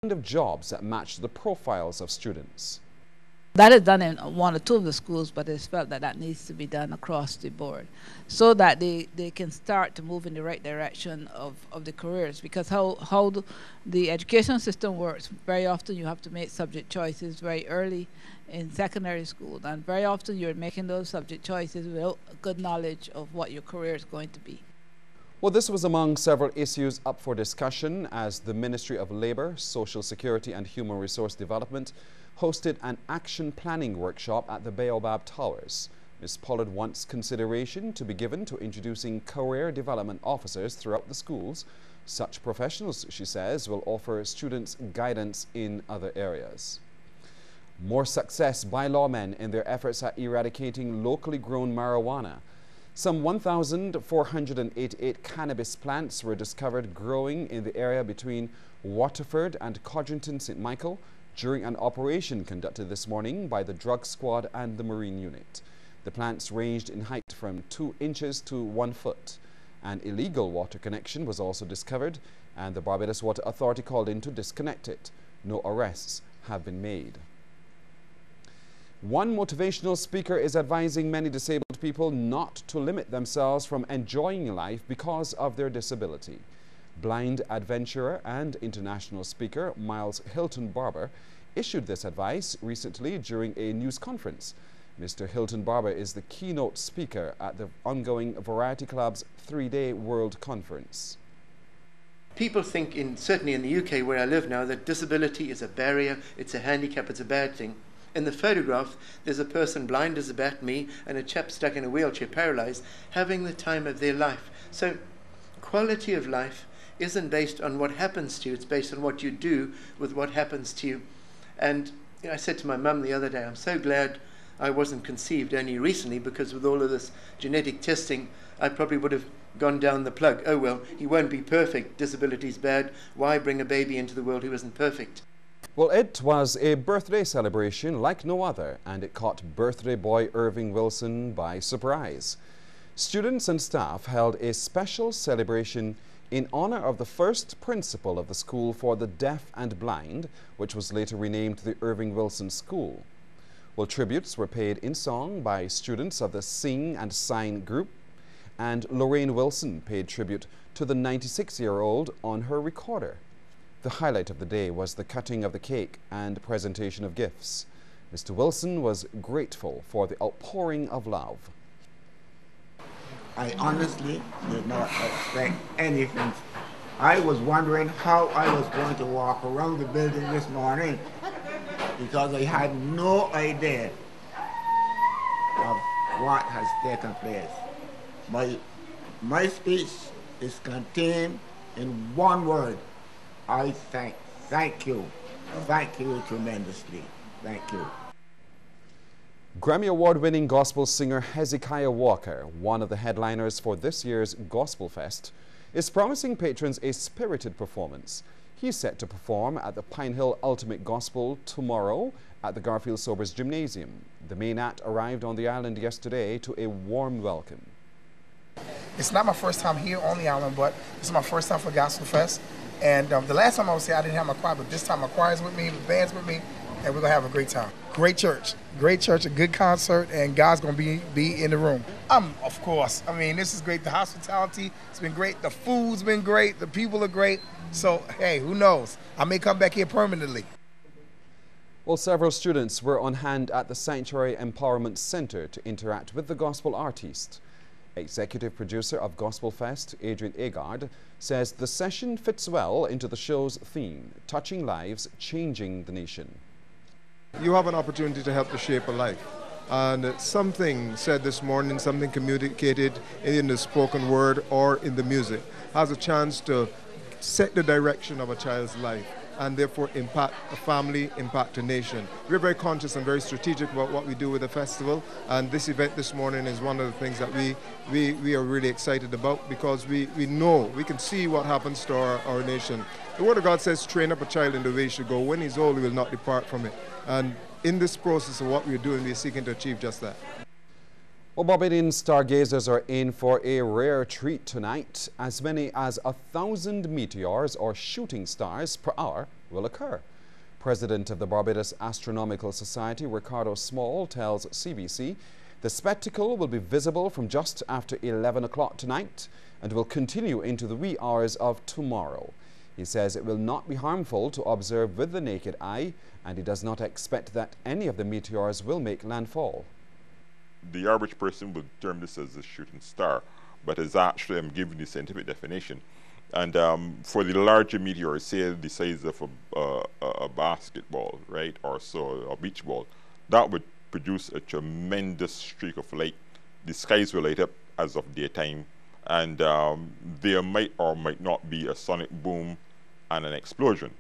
of jobs that match the profiles of students. That is done in one or two of the schools, but it's felt that that needs to be done across the board so that they can start to move in the right direction of the careers. Because how the education system works, very often you have to make subject choices very early in secondary school, and very often you're making those subject choices without good knowledge of what your career is going to be. Well, this was among several issues up for discussion as the Ministry of Labour, Social Security and Human Resource Development hosted an action planning workshop at the Baobab Towers. Ms. Pollard wants consideration to be given to introducing career development officers throughout the schools. Such professionals, she says, will offer students guidance in other areas. More success by lawmen in their efforts at eradicating locally grown marijuana. Some 1,488 cannabis plants were discovered growing in the area between Waterford and Codrington St. Michael during an operation conducted this morning by the Drug Squad and the Marine Unit. The plants ranged in height from 2 inches to 1 foot. An illegal water connection was also discovered, and the Barbados Water Authority called in to disconnect it. No arrests have been made. One motivational speaker is advising many disabled people not to limit themselves from enjoying life because of their disability. Blind adventurer and international speaker Miles Hilton Barber issued this advice recently during a news conference. Mr. Hilton Barber is the keynote speaker at the ongoing Variety Club's 3-day World Conference. People think, certainly in the UK where I live now, that disability is a barrier, it's a handicap, it's a bad thing. In the photograph, there's a person blind as a bat, me, and a chap stuck in a wheelchair, paralyzed, having the time of their life. So quality of life isn't based on what happens to you, it's based on what you do with what happens to you. And I said to my mum the other day, I'm so glad I wasn't conceived only recently, because with all of this genetic testing, I probably would have gone down the plug. Oh well, he won't be perfect, disability's bad, why bring a baby into the world who isn't perfect? Well, it was a birthday celebration like no other, and it caught birthday boy Irving Wilson by surprise. Students and staff held a special celebration in honor of the first principal of the school for the deaf and blind, which was later renamed the Irving Wilson School. Well, tributes were paid in song by students of the Sing and Sign group, and Lorraine Wilson paid tribute to the 96-year-old on her recorder. The highlight of the day was the cutting of the cake and presentation of gifts. Mr. Wilson was grateful for the outpouring of love. I honestly did not expect anything. I was wondering how I was going to walk around the building this morning because I had no idea of what has taken place. My speech is contained in one word. I thank you. Thank you tremendously. Thank you. Grammy Award-winning gospel singer Hezekiah Walker, one of the headliners for this year's Gospel Fest, is promising patrons a spirited performance. He's set to perform at the Pine Hill Ultimate Gospel tomorrow at the Garfield Sobers Gymnasium. The main act arrived on the island yesterday to a warm welcome. It's not my first time here on the island, but it's my first time for Gospel Fest. And the last time I was here, I didn't have my choir, but this time my choir's with me, the band's with me, and we're going to have a great time. Great church, a good concert, and God's going to be in the room. Of course. I mean, this is great. The hospitality has been great. The food's been great. The people are great. So, hey, who knows? I may come back here permanently. Well, several students were on hand at the Sanctuary Empowerment Center to interact with the gospel artist. Executive producer of Gospel Fest, Adrian Agard, says the session fits well into the show's theme, touching lives, changing the nation. You have an opportunity to help to shape a life. And something said this morning, something communicated in the spoken word or in the music, has a chance to set the direction of a child's life and therefore impact a family, impact a nation. We're very conscious and very strategic about what we do with the festival, and this event this morning is one of the things that we are really excited about, because we know, we can see what happens to our nation. The Word of God says, train up a child in the way he should go. When he's old, he will not depart from it. And in this process of what we're doing, we're seeking to achieve just that. Well, Barbadian stargazers are in for a rare treat tonight. As many as 1,000 meteors or shooting stars per hour will occur. President of the Barbados Astronomical Society, Ricardo Small, tells CBC the spectacle will be visible from just after 11 o'clock tonight and will continue into the wee hours of tomorrow. He says it will not be harmful to observe with the naked eye, and he does not expect that any of the meteors will make landfall. The average person would term this as a shooting star, but is actually, I'm giving the scientific definition. And for the larger meteors, say the size of a basketball, right, or so, a beach ball, that would produce a tremendous streak of light. The skies will light up as of daytime, and there might or might not be a sonic boom and an explosion.